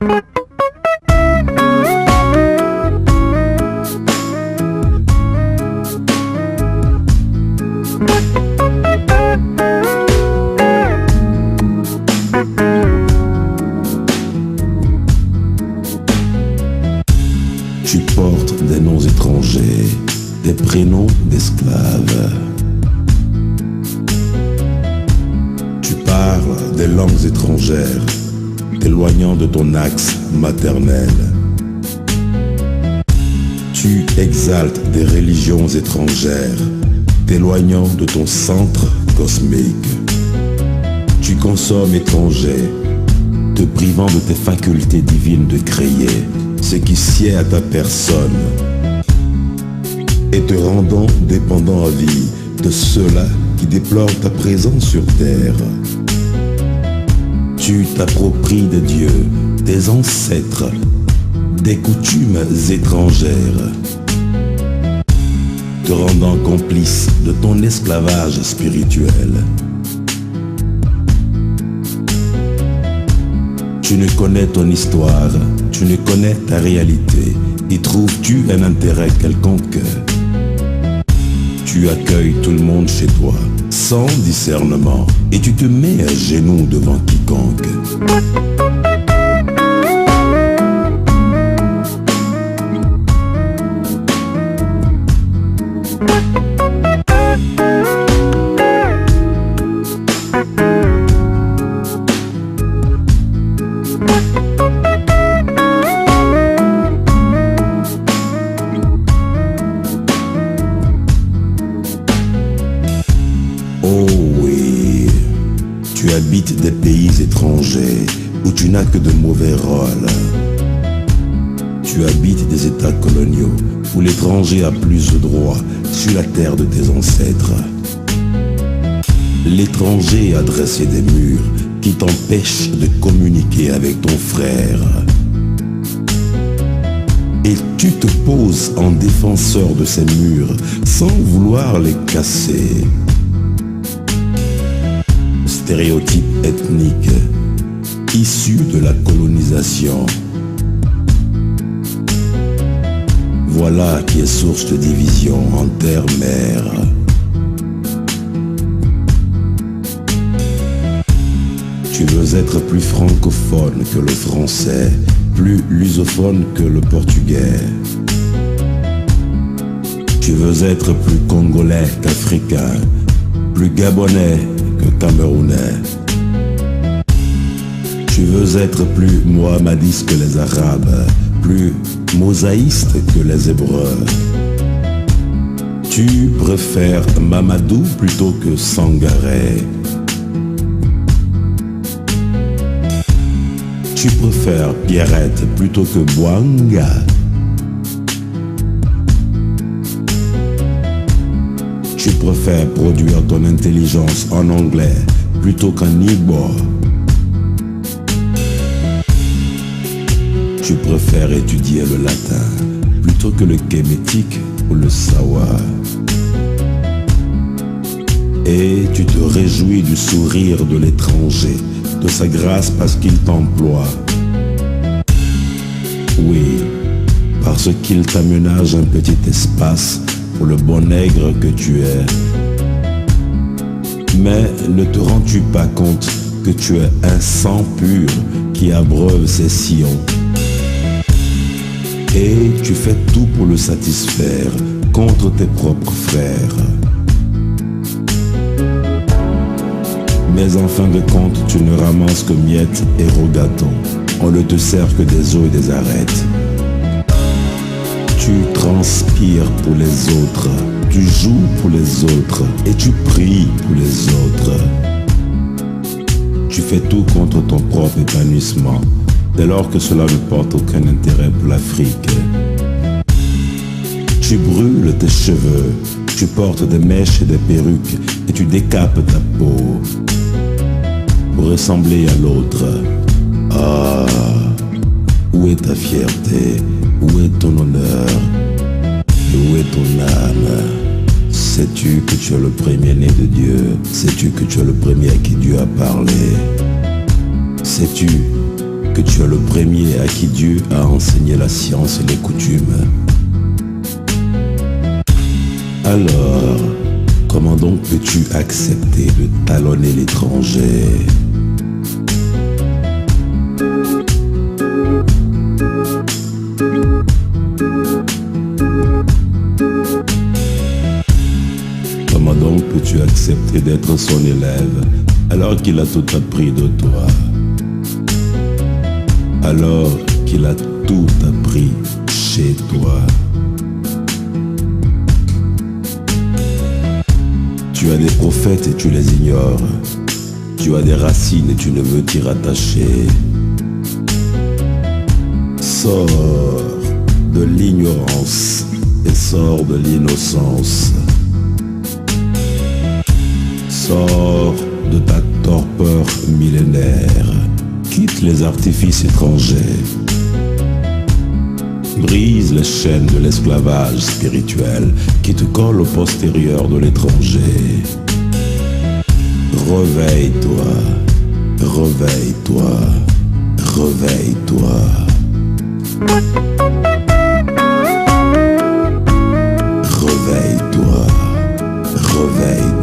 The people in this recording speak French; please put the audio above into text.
Tu portes des noms étrangers, des prénoms d'esclaves. Tu parles des langues étrangères, t'éloignant de ton axe maternel. Tu exaltes des religions étrangères, t'éloignant de ton centre cosmique. Tu consommes étranger, te privant de tes facultés divines de créer ce qui sied à ta personne et te rendant dépendant à vie de ceux-là qui déplorent ta présence sur terre. Tu t'appropries de Dieu, des ancêtres, des coutumes étrangères, te rendant complice de ton esclavage spirituel. Tu ne connais ton histoire, tu ne connais ta réalité. Y trouves-tu un intérêt quelconque? Tu accueilles tout le monde chez toi, sans discernement, et tu te mets à genoux devant quiconque. Oh oui, tu habites des pays étrangers où tu n'as que de mauvais rôles. Tu habites des états coloniaux où l'étranger a plus de droits sur la terre de tes ancêtres. L'étranger a dressé des murs qui t'empêchent de communiquer avec ton frère. Et tu te poses en défenseur de ces murs sans vouloir les casser. Stéréotypes ethniques issus de la colonisation. Voilà qui est source de division en terre-mer. Tu veux être plus francophone que le français, plus lusophone que le portugais. Tu veux être plus congolais qu'africain, plus gabonais que camerounais. Tu veux être plus mohammadiste que les arabes, plus mosaïste que les hébreux. Tu préfères Mamadou plutôt que Sangaré. Tu préfères Pierrette plutôt que Bouanga. Tu préfères produire ton intelligence en anglais plutôt qu'en igbo. Tu préfères étudier le latin plutôt que le kémétique ou le sawa. Et tu te réjouis du sourire de l'étranger, de sa grâce parce qu'il t'emploie. Oui, parce qu'il t'aménage un petit espace pour le bon nègre que tu es. Mais ne te rends-tu pas compte que tu es un sang pur qui abreuve ses sillons? Et tu fais tout pour le satisfaire contre tes propres frères. Mais en fin de compte, tu ne ramasses que miettes et rogatons. On ne te sert que des os et des arêtes. Tu transpires pour les autres, tu joues pour les autres et tu pries pour les autres. Tu fais tout contre ton propre épanouissement, dès lors que cela ne porte aucun intérêt pour l'Afrique. Tu brûles tes cheveux, tu portes des mèches et des perruques et tu décapes ta peau pour ressembler à l'autre. Ah, où est ta fierté? Où est ton honneur? Où est ton âme? Sais-tu que tu es le premier-né de Dieu? Sais-tu que tu es le premier à qui Dieu a parlé? Sais-tu que tu Tu es le premier à qui Dieu a enseigné la science et les coutumes. Alors, comment donc peux-tu accepter de talonner l'étranger? Comment donc peux-tu accepter d'être son élève alors qu'il a tout appris de toi? Alors qu'il a tout appris chez toi? Tu as des prophètes et tu les ignores. Tu as des racines et tu ne veux t'y rattacher. Sors de l'ignorance et sors de l'innocence. Sors de ta torpeur millénaire. Quitte les artifices étrangers. Brise les chaînes de l'esclavage spirituel qui te collent au postérieur de l'étranger. Réveille-toi, réveille-toi, réveille-toi. Réveille-toi, réveille-toi.